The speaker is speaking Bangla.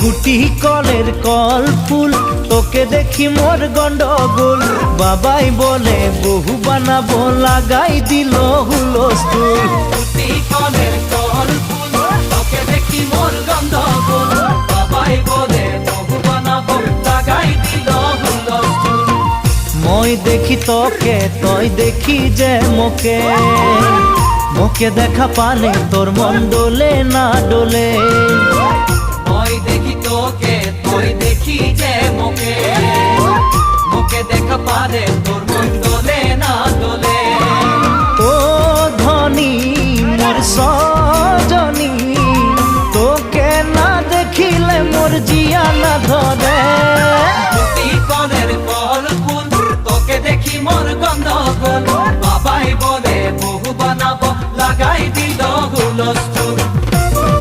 গুটি কলের কল ফুল, তোকে দেখি মোর গন্ডগোল। বাবাই বলে বহু বানাবো, লাগাই দিল হুলস্থুল। গুটি কলের কল ফুল, তোকে দেখি মোর গন্ডগোল। বাবাই বলে বহু বানাবো, লাগাই দিল হুলস্থুল। মই দেখি তোকে, তই দেখি যে মোকে, মোকে দেখা পালে তোর মন ডোলে না ডোলে। মই দেখি তোকে, তুই দেখি যে মোকে, মোকে দেখা পারে তোর মন দোলে না দোলে। ও ধনী মোর সজনী, তোকে না দেখিলে মোর জিয়া না ধরে।